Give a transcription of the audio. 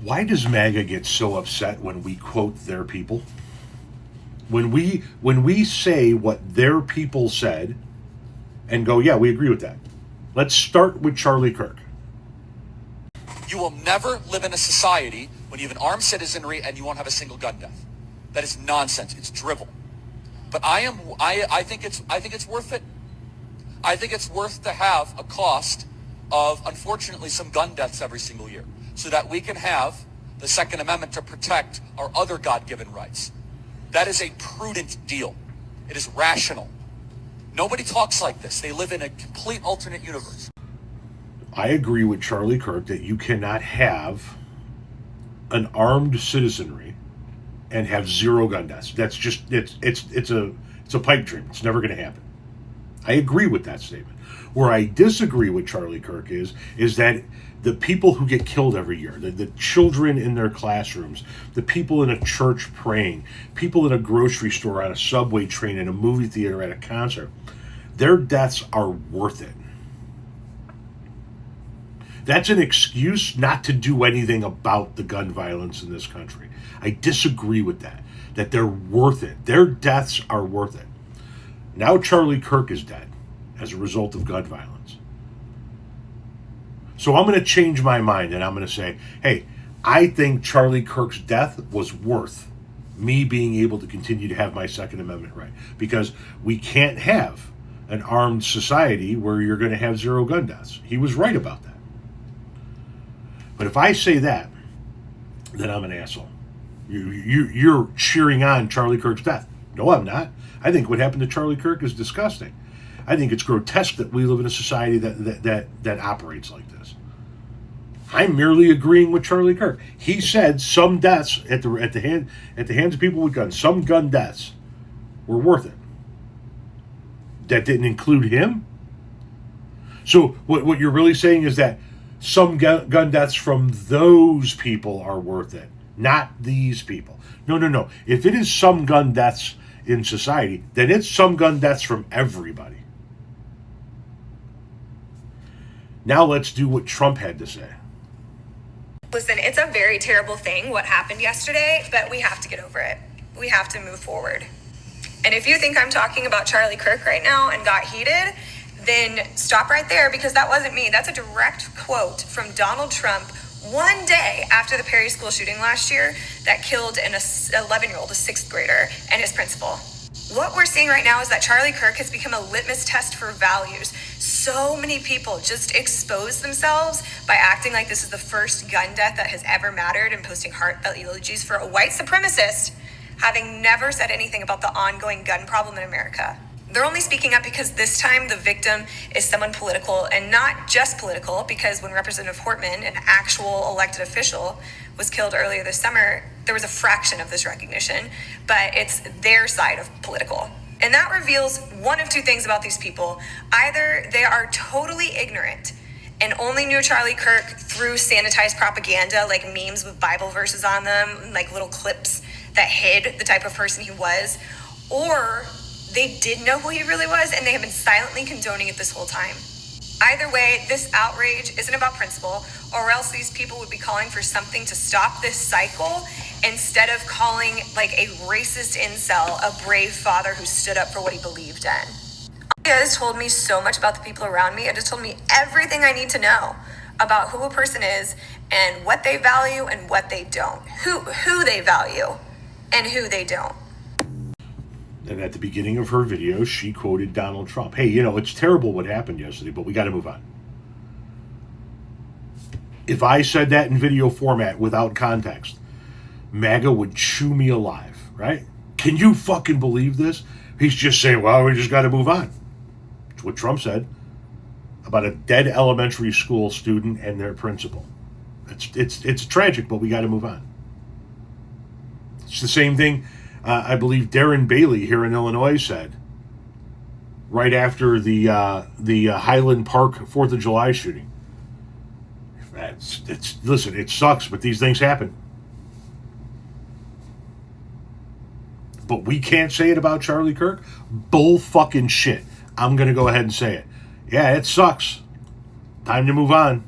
Why does MAGA get so upset when we quote their people? When we say what their people said and go, yeah, we agree with that. Let's start with Charlie Kirk. You will never live in a society when you have an armed citizenry and you won't have a single gun death. That is nonsense. It's drivel. But I think it's worth it. I think it's worth to have a cost of, unfortunately, some gun deaths every single year, so that we can have the Second Amendment to protect our other God-given rights. That is a prudent deal. It is rational. Nobody talks like this. They live in a complete alternate universe. I agree with Charlie Kirk that you cannot have an armed citizenry and have zero gun deaths. That's just it's a pipe dream. It's never going to happen. I agree with that statement. Where I disagree with Charlie Kirk is that the people who get killed every year, the children in their classrooms, the people in a church praying, people in a grocery store, on a subway train, in a movie theater, at a concert, their deaths are worth it. That's an excuse not to do anything about the gun violence in this country. I disagree with that they're worth it. Their deaths are worth it. Now Charlie Kirk is dead as a result of gun violence. So I'm going to change my mind and I'm going to say, hey, I think Charlie Kirk's death was worth me being able to continue to have my Second Amendment right. Because we can't have an armed society where you're going to have zero gun deaths. He was right about that. But if I say that, then I'm an asshole. You're cheering on Charlie Kirk's death. No, I'm not. I think what happened to Charlie Kirk is disgusting. I think it's grotesque that we live in a society that operates like this. I'm merely agreeing with Charlie Kirk. He said some deaths at the hands of people with guns, some gun deaths were worth it. That didn't include him. So what you're really saying is that some gun deaths from those people are worth it, not these people. No. If it is some gun deaths in society, then it's some gun deaths from everybody. Now let's do what Trump had to say. Listen, it's a very terrible thing what happened yesterday, but we have to get over it. We have to move forward. And if you think I'm talking about Charlie Kirk right now and got heated, then stop right there, because that wasn't me. That's a direct quote from Donald Trump one day after the Perry School shooting last year that killed an 11-year-old, a sixth grader, and his principal. What we're seeing right now is that Charlie Kirk has become a litmus test for values. So many people just expose themselves by acting like this is the first gun death that has ever mattered and posting heartfelt eulogies for a white supremacist, having never said anything about the ongoing gun problem in America. They're only speaking up because this time the victim is someone political, and not just political, because when Representative Hortman, an actual elected official, was killed earlier this summer, there was a fraction of this recognition, but it's their side of political. And that reveals one of two things about these people. Either they are totally ignorant and only knew Charlie Kirk through sanitized propaganda, like memes with Bible verses on them, like little clips that hid the type of person he was, or they did know who he really was and they have been silently condoning it this whole time. Either way, this outrage isn't about principle, or else these people would be calling for something to stop this cycle instead of calling like a racist incel a brave father who stood up for what he believed in. It has told me so much about the people around me. It has told me everything I need to know about who a person is and what they value and what they don't, who they value and who they don't. And at the beginning of her video, she quoted Donald Trump. Hey, it's terrible what happened yesterday, but we got to move on. If I said that in video format without context, MAGA would chew me alive, right? Can you fucking believe this? He's just saying, well, we just got to move on. It's what Trump said about a dead elementary school student and their principal. It's tragic, but we got to move on. It's the same thing I believe Darren Bailey here in Illinois said right after the Highland Park 4th of July shooting. Listen, it sucks, but these things happen. But we can't say it about Charlie Kirk? Bull fucking shit. I'm going to go ahead and say it. Yeah, it sucks. Time to move on.